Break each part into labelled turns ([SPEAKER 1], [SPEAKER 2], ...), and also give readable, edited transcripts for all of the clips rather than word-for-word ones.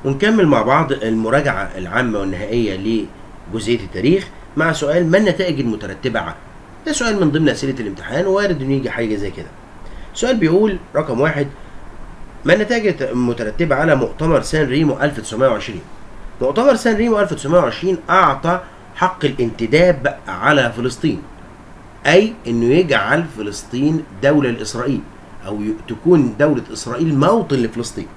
[SPEAKER 1] ونكمل مع بعض المراجعة العامة والنهائية لجزئية التاريخ مع سؤال ما النتائج المترتبة عنه. ده سؤال من ضمن أسئلة الامتحان، وارد إنه يجي حاجة زي كده. السؤال بيقول رقم 1: ما النتائج المترتبة على مؤتمر سان ريمو 1920؟ مؤتمر سان ريمو 1920 أعطى حق الانتداب على فلسطين، أي إنه يجعل فلسطين دولة لإسرائيل، أو تكون دولة إسرائيل موطن لفلسطين.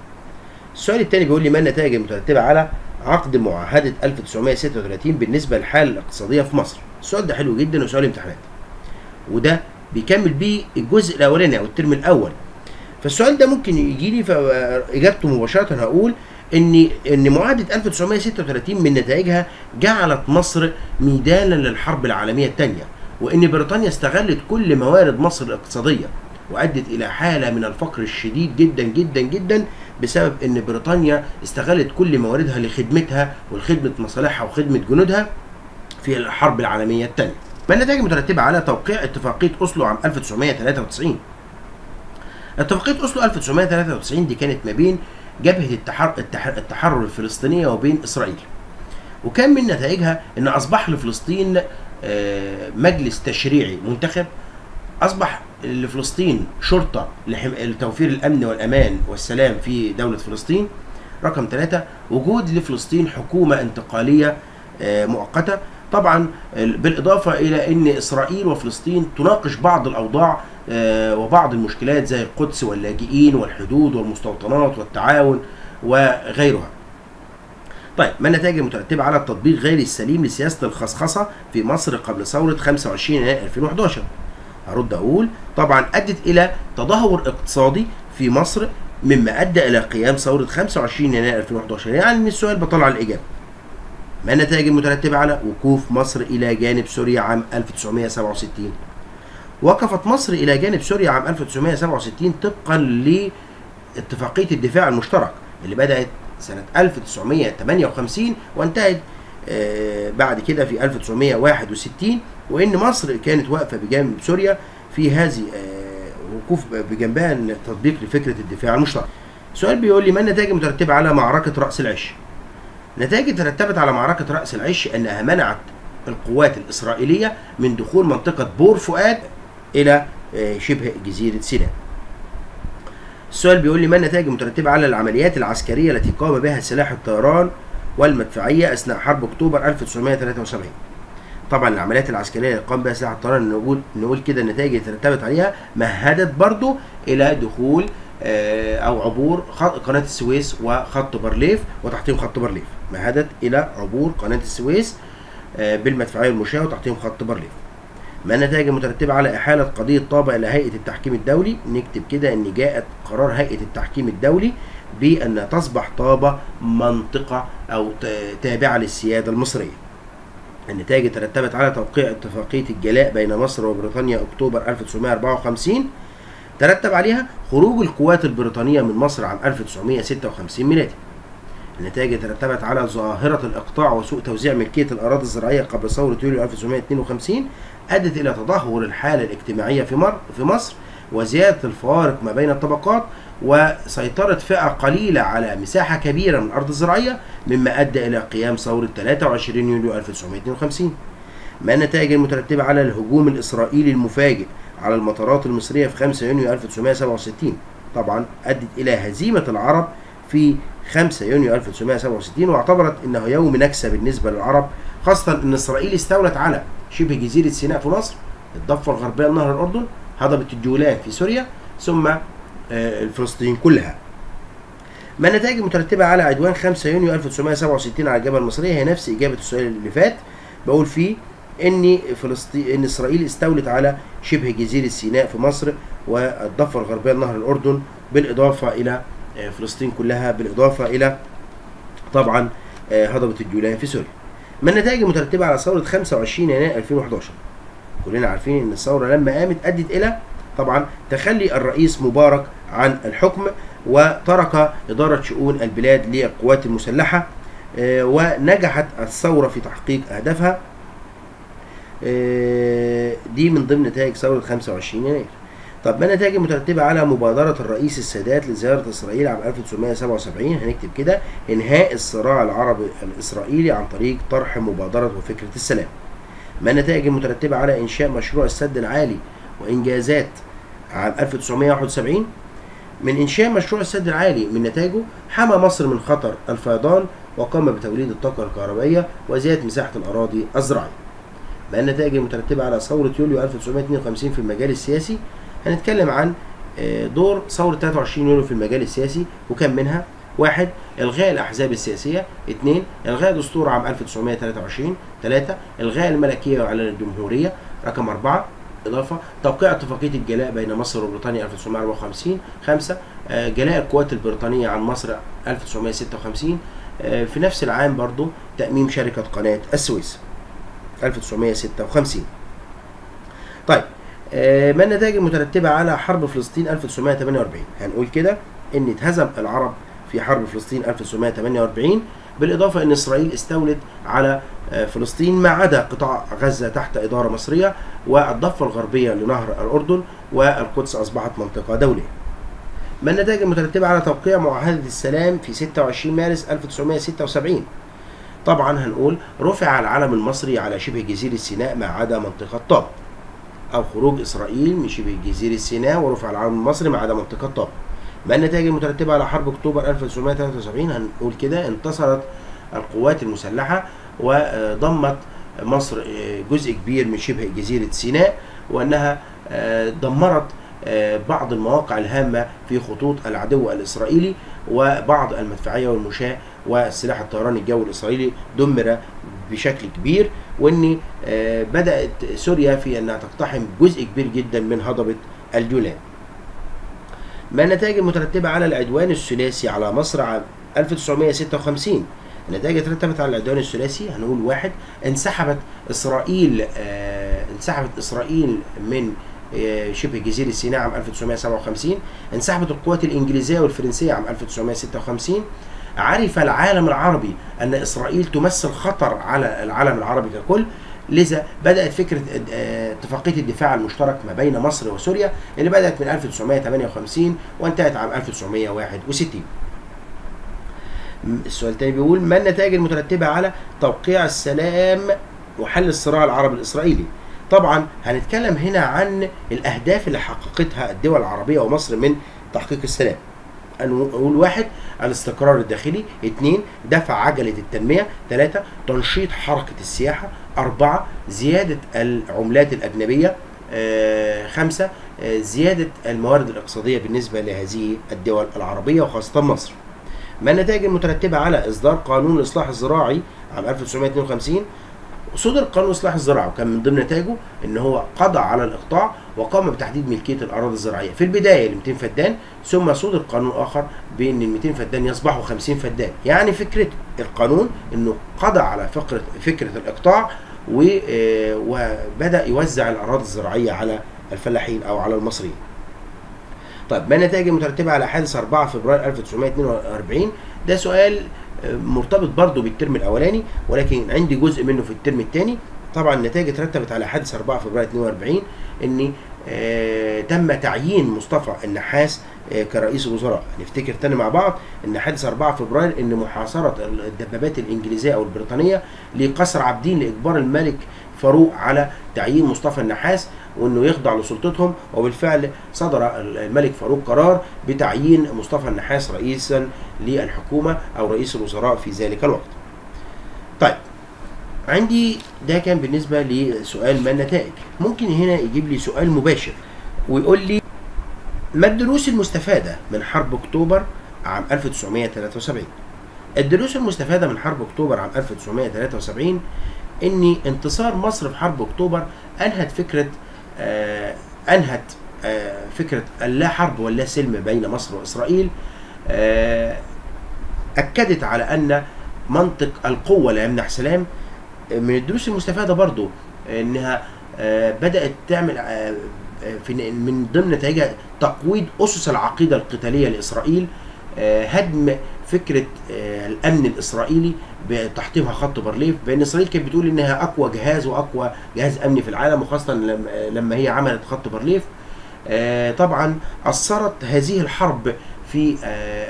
[SPEAKER 1] السؤال الثاني بيقول لي ما النتائج المترتبة على عقد معاهدة 1936 بالنسبة للحالة الاقتصادية في مصر؟ السؤال ده حلو جدا وسؤال امتحانات، وده بيكمل بيه الجزء الأولاني أو الترم الأول. فالسؤال ده ممكن يجي لي فإجابته مباشرة هقول إن معاهدة 1936 من نتائجها جعلت مصر ميدانا للحرب العالمية الثانية، وإن بريطانيا استغلت كل موارد مصر الاقتصادية وأدت إلى حالة من الفقر الشديد جدا جدا جدا، بسبب إن بريطانيا استغلت كل مواردها لخدمتها ولخدمة مصالحها وخدمة جنودها في الحرب العالمية الثانية. ما النتائج المترتبة على توقيع اتفاقية أوسلو عام 1993؟ اتفاقية أوسلو 1993 دي كانت ما بين جبهة التحرر الفلسطينية وبين إسرائيل، وكان من نتائجها إن أصبح لفلسطين مجلس تشريعي منتخب، أصبح لفلسطين شرطة لتوفير الأمن والأمان والسلام في دولة فلسطين. رقم 3: وجود لفلسطين حكومة انتقالية مؤقتة، طبعا بالإضافة إلى أن إسرائيل وفلسطين تناقش بعض الأوضاع وبعض المشكلات زي القدس واللاجئين والحدود والمستوطنات والتعاون وغيرها. طيب، ما النتائج المترتبة على التطبيق غير السليم لسياسة الخصخصة في مصر قبل ثورة 25 يناير 2011؟ هرد أقول طبعا أدت إلى تدهور اقتصادي في مصر، مما أدى إلى قيام ثورة 25 يناير 2011. يعني من السؤال بطلع الإجابة. ما النتائج المترتبة على وقوف مصر إلى جانب سوريا عام 1967؟ وقفت مصر إلى جانب سوريا عام 1967 طبقا لاتفاقية الدفاع المشترك اللي بدأت سنة 1958 وانتهت بعد كده في 1961، وإن مصر كانت واقفة بجانب سوريا في هذه وقوف بجنبها تطبيق لفكرة الدفاع المشترك. السؤال بيقول لي ما النتائج المترتبة على معركة رأس العش؟ نتائج ترتبت على معركة رأس العش أنها منعت القوات الإسرائيلية من دخول منطقة بور فؤاد إلى شبه جزيرة سيناء. السؤال بيقول لي ما النتائج المترتبة على العمليات العسكرية التي قام بها سلاح الطيران والمدفعية أثناء حرب أكتوبر 1973؟ طبعا العمليات العسكرية اللي قام بها سلاح الطيران نقول كده النتائج اللي ترتبت عليها مهدت برضو إلى دخول أو عبور قناة السويس وخط بارليف وتحتهم خط بارليف. مهدت إلى عبور قناة السويس بالمدفعية المشاة وتحتهم خط بارليف. ما النتائج المترتبة على إحالة قضية طابة إلى هيئة التحكيم الدولي؟ نكتب كده إن جاءت قرار هيئة التحكيم الدولي بأن تصبح طابة منطقة أو تابعة للسيادة المصرية. النتائج ترتبت على توقيع اتفاقية الجلاء بين مصر وبريطانيا أكتوبر 1954، ترتب عليها خروج القوات البريطانية من مصر عام 1956 ميلادي. النتائج ترتبت على ظاهرة الإقطاع وسوء توزيع ملكية الأراضي الزراعية قبل ثورة يوليو 1952، أدت إلى تدهور الحالة الاجتماعية في مصر وزيادة الفوارق ما بين الطبقات وسيطرة فئة قليلة على مساحة كبيرة من الأرض الزراعية، مما أدى إلى قيام ثورة 23 يوليو 1952. ما النتائج المترتبة على الهجوم الإسرائيلي المفاجئ على المطارات المصرية في 5 يونيو 1967؟ طبعا أدت إلى هزيمة العرب في 5 يونيو 1967، واعتبرت أنه يوم نكسة بالنسبة للعرب، خاصة أن إسرائيل استولت على شبه جزيرة سيناء في مصر، الضفة الغربية لنهر الأردن، هضبة الجولان في سوريا، ثم الفلسطين كلها. ما النتائج المترتبة على عدوان 5 يونيو 1967 على الجبهة المصرية؟ هي نفس إجابة السؤال اللي فات. بقول فيه إن إسرائيل استولت على شبه جزيرة سيناء في مصر والضفة الغربية لنهر الأردن، بالإضافة إلى فلسطين كلها، بالإضافة إلى طبعا هضبة الجولان في سوريا. ما النتائج المترتبة على ثورة 25 يناير 2011؟ كلنا عارفين إن الثورة لما قامت أدت إلى طبعا تخلي الرئيس مبارك عن الحكم، وترك إدارة شؤون البلاد للقوات المسلحة، ونجحت الثورة في تحقيق أهدافها. دي من ضمن نتائج ثورة 25 يناير. طب ما النتائج المترتبة على مبادرة الرئيس السادات لزيارة إسرائيل عام 1977؟ هنكتب كده: إنهاء الصراع العربي الإسرائيلي عن طريق طرح مبادرة وفكرة السلام. ما النتائج المترتبة على إنشاء مشروع السد العالي وإنجازات عام 1971؟ من إنشاء مشروع السد العالي من نتائجه حمى مصر من خطر الفيضان، وقام بتوليد الطاقة الكهربائية وزيادة مساحة الأراضي الزراعية. ما النتائج المترتبة على ثورة يوليو 1952 في المجال السياسي؟ هنتكلم عن دور ثورة 23 يوليو في المجال السياسي، وكم منها: 1. إلغاء الأحزاب السياسية. 2. إلغاء دستور عام 1923. 3. إلغاء الملكية وإعلان الجمهورية. رقم 4. إضافة توقيع اتفاقية الجلاء بين مصر وبريطانيا 1954. 5. جلاء القوات البريطانية عن مصر 1956. في نفس العام برضو تأميم شركة قناة السويس 1956. طيب، ما النتائج المترتبة على حرب فلسطين 1948؟ هنقول كده إن اتهزم العرب في حرب فلسطين 1948، بالإضافة إن إسرائيل استولت على فلسطين ما عدا قطاع غزة تحت إدارة مصرية، والضفة الغربية لنهر الأردن، والقدس أصبحت منطقة دولية. ما النتائج المترتبة على توقيع معاهدة السلام في 26 مارس 1976؟ طبعا هنقول: رفع العلم المصري على شبه جزيرة سيناء ما عدا منطقة طابة، أو خروج إسرائيل من شبه جزيرة سيناء ورفع العلم المصري ما عدا منطقة طابة. ما النتائج المترتبة على حرب أكتوبر 1973؟ هنقول كده: انتصرت القوات المسلحة وضمت مصر جزء كبير من شبه جزيرة سيناء، وأنها دمرت بعض المواقع الهامة في خطوط العدو الإسرائيلي، وبعض المدفعية والمشاة والسلاح الطيراني الجوي الإسرائيلي دمر بشكل كبير، وأن بدأت سوريا في أنها تقتحم جزء كبير جدا من هضبة الجولان. ما النتائج المترتبة على العدوان الثلاثي على مصر عام 1956؟ النتائج ترتبت على العدوان الثلاثي هنقول: 1. انسحبت إسرائيل من شبه جزيرة سيناء عام 1957. انسحبت القوات الإنجليزية والفرنسية عام 1956. عرف العالم العربي أن إسرائيل تمثل خطر على العالم العربي ككل، لذا بدأت فكرة اتفاقية الدفاع المشترك ما بين مصر وسوريا اللي بدأت من 1958 وانتهت عام 1961. السؤال الثاني بيقول: ما النتائج المترتبة على توقيع السلام وحل الصراع العربي الإسرائيلي؟ طبعا هنتكلم هنا عن الأهداف اللي حققتها الدول العربية ومصر من تحقيق السلام. نقول: 1. الاستقرار الداخلي. 2. دفع عجلة التنمية. 3. تنشيط حركة السياحة. 4. زيادة العملات الأجنبية. 5. زيادة الموارد الاقتصادية بالنسبة لهذه الدول العربية وخاصة مصر. ما النتائج المترتبة على إصدار قانون الإصلاح الزراعي عام 1952؟ صدر قانون الإصلاح الزراعي، وكان من ضمن نتائجه ان هو قضى على الاقطاع وقام بتحديد ملكيه الاراضي الزراعيه في البدايه ل 200 فدان، ثم صدر قانون اخر بان ال 200 فدان يصبحوا 50 فدان. يعني فكره القانون انه قضى على فكره الاقطاع وبدا يوزع الاراضي الزراعيه على الفلاحين او على المصريين. طيب، ما النتائج المترتبه على حادث 4 فبراير 1942؟ ده سؤال مرتبط برضه بالترم الاولاني، ولكن عندي جزء منه في الترم الثاني. طبعا النتائج ترتبت على حادث 4 فبراير 42 ان تم تعيين مصطفى النحاس كرئيس الوزراء. نفتكر تاني مع بعض ان حادث 4 فبراير ان محاصره الدبابات الانجليزيه او البريطانيه لقصر عابدين لاجبار الملك فاروق على تعيين مصطفى النحاس وانه يخضع لسلطتهم، وبالفعل صدر الملك فاروق قرار بتعيين مصطفى النحاس رئيسا للحكومه او رئيس الوزراء في ذلك الوقت. طيب، عندي ده كان بالنسبه لسؤال ما النتائج. ممكن هنا يجيب لي سؤال مباشر ويقول لي: ما الدروس المستفاده من حرب اكتوبر عام 1973؟ الدروس المستفاده من حرب اكتوبر عام 1973 ان انتصار مصر في حرب اكتوبر انهت فكره اللا حرب ولا سلم بين مصر واسرائيل. اكدت على ان منطق القوه لا يمنع سلام. من الدروس المستفاده برضو انها بدات تعمل من ضمن نتائجها تقويض اسس العقيده القتاليه لاسرائيل، هدم فكره الامن الاسرائيلي بتحطيمها خط بارليف، بان اسرائيل كانت بتقول انها اقوى جهاز واقوى جهاز امني في العالم، وخاصه لما هي عملت خط بارليف. طبعا أثرت هذه الحرب في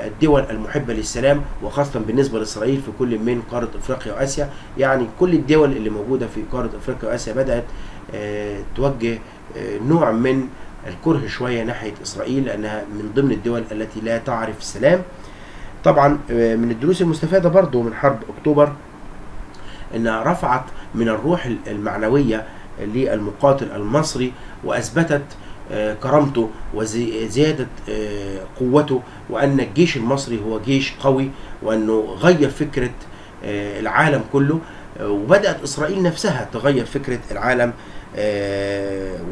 [SPEAKER 1] الدول المحبة للسلام، وخاصة بالنسبة لإسرائيل في كل من قارة أفريقيا وآسيا. يعني كل الدول اللي موجودة في قارة أفريقيا وآسيا بدأت توجه نوع من الكره شوية ناحية إسرائيل، لأنها من ضمن الدول التي لا تعرف السلام. طبعا من الدروس المستفادة برضو من حرب أكتوبر أنها رفعت من الروح المعنوية للمقاتل المصري، وأثبتت كرامته وزيادة قوته، وأن الجيش المصري هو جيش قوي، وأنه غير فكرة العالم كله. وبدأت إسرائيل نفسها تغير فكرة العالم،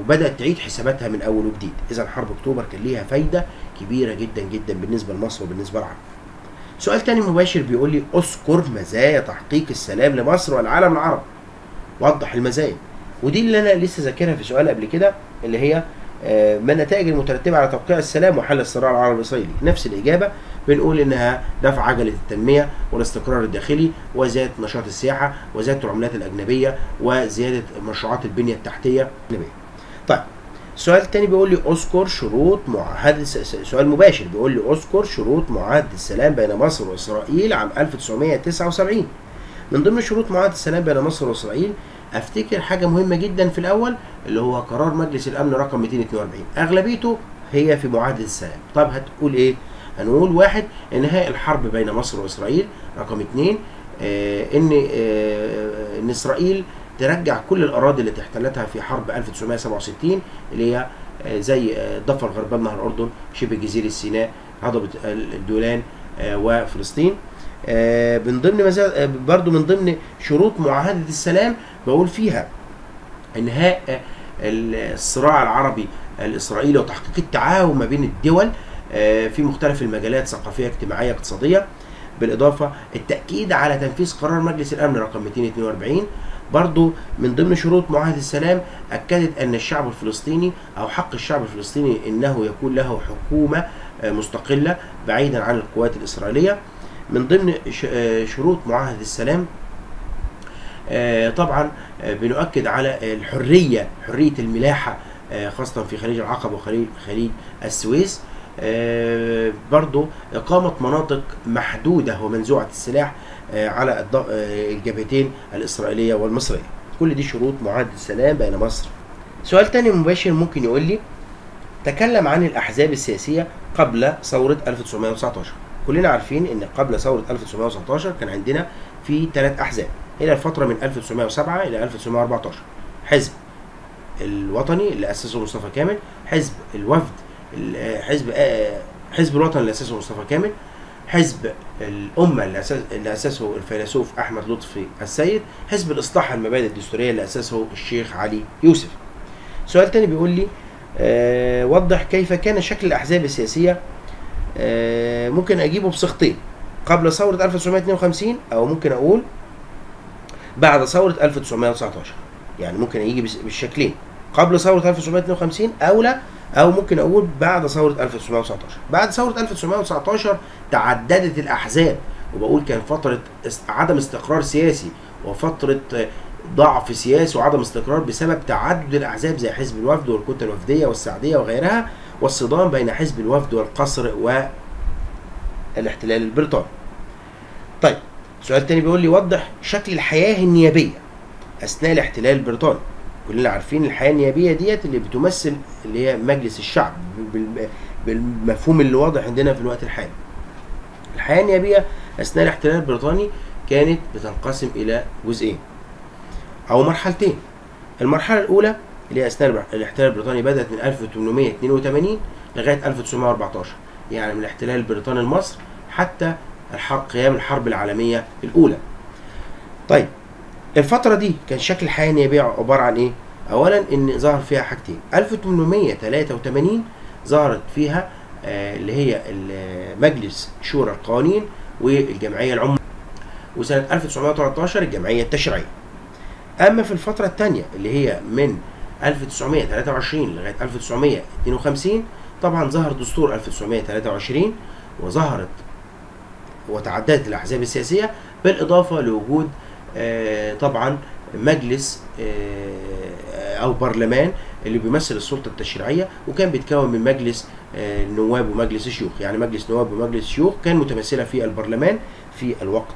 [SPEAKER 1] وبدأت تعيد حساباتها من أول وجديد. إذا حرب أكتوبر كان ليها فايدة كبيرة جدا جدا بالنسبة لمصر وبالنسبة للعالم. سؤال تاني مباشر بيقول لي اذكر مزايا تحقيق السلام لمصر والعالم العربي، وضح المزايا. ودي اللي انا لسه ذاكرها في سؤال قبل كده، اللي هي ما النتائج المترتبه على توقيع السلام وحل الصراع العربي الاسرائيلي. نفس الاجابه، بنقول انها دفع عجله التنميه والاستقرار الداخلي، وزياده نشاط السياحه، وزياده العملات الاجنبيه، وزياده مشروعات البنيه التحتيه الاجنبيه. طيب السؤال الثاني بيقول لي اذكر شروط معاهده، سؤال مباشر بيقول لي اذكر شروط معاهده السلام بين مصر واسرائيل عام 1979. من ضمن شروط معاهده السلام بين مصر واسرائيل افتكر حاجه مهمه جدا في الاول، اللي هو قرار مجلس الامن رقم 242، اغلبيته هي في معاهده السلام. طب هتقول ايه؟ هنقول واحد، انهاء الحرب بين مصر واسرائيل. رقم اتنين، ان اسرائيل ترجع كل الاراضي اللي احتلتها في حرب 1967، اللي هي زي الضفه الغربيه من نهر الاردن، شبه جزيره سيناء، هضبه الجولان، وفلسطين. من ضمن برضو من ضمن شروط معاهده السلام بقول فيها انهاء الصراع العربي الاسرائيلي وتحقيق التعاون ما بين الدول في مختلف المجالات، ثقافيه، اجتماعيه، اقتصاديه. بالاضافه التاكيد على تنفيذ قرار مجلس الامن رقم 242. برضو من ضمن شروط معاهده السلام اكدت ان الشعب الفلسطيني او حق الشعب الفلسطيني انه يكون له حكومه مستقله بعيدا عن القوات الاسرائيليه. من ضمن شروط معاهده السلام طبعا بنؤكد على الحريه، حريه الملاحه، خاصه في خليج العقبه وخليج السويس. برضو إقامة مناطق محدودة ومنزوعة السلاح على الجبهتين الإسرائيلية والمصرية. كل دي شروط معاهدة السلام بين مصر. سؤال تاني مباشر ممكن يقول لي تكلم عن الأحزاب السياسية قبل ثورة 1919. كلنا عارفين إن قبل ثورة 1919 كان عندنا في 3 أحزاب إلى الفترة من 1907 إلى 1914. حزب الوطني اللي أسسه مصطفى كامل، حزب الوفد، حزب الوطن اللي اسسه مصطفى كامل، حزب الامه اللي اسسه الفيلسوف احمد لطفي السيد، حزب الاصلاح المبادئ الدستوريه اللي اسسه الشيخ علي يوسف. سؤال تاني بيقول لي وضح كيف كان شكل الاحزاب السياسيه. ممكن اجيبه بصيغتين، قبل ثوره 1952 او ممكن اقول بعد ثوره 1919. يعني ممكن يجي بالشكلين، قبل ثوره 1952 او لا، او ممكن اقول بعد ثوره 1919. بعد ثوره 1919 تعددت الاحزاب، وبقول كان فتره عدم استقرار سياسي وفتره ضعف سياسي وعدم استقرار بسبب تعدد الاحزاب زي حزب الوفد والكتله الوفديه والسعديه وغيرها، والصدام بين حزب الوفد والقصر والاحتلال البريطاني. طيب سؤال تاني بيقول لي وضح شكل الحياه النيابيه اثناء الاحتلال البريطاني. كلنا عارفين الحياه النيابيه ديت اللي بتمثل اللي هي مجلس الشعب بالمفهوم اللي واضح عندنا في الوقت الحالي. الحياه النيابيه اثناء الاحتلال البريطاني كانت بتنقسم الى جزئين او مرحلتين. المرحله الاولى اللي هي اثناء الاحتلال البريطاني بدات من 1882 لغايه 1914، يعني من الاحتلال البريطاني لمصر حتى قيام الحرب العالميه الاولى. طيب الفترة دي كان شكل الحياة النيابية عبارة عن ايه؟ اولا ان ظهر فيها حاجتين. 1883 ظهرت فيها اللي هي مجلس شورى القوانين والجمعية العمومية، وسنة 1913 الجمعية التشريعية. اما في الفترة الثانية اللي هي من 1923 لغاية 1952 طبعا ظهر دستور 1923 وظهرت وتعددت الاحزاب السياسية، بالاضافة لوجود طبعا مجلس او برلمان اللي بيمثل السلطه التشريعيه، وكان بيتكون من مجلس النواب ومجلس الشيوخ. يعني مجلس نواب ومجلس شيوخ كان متمثله في البرلمان في الوقت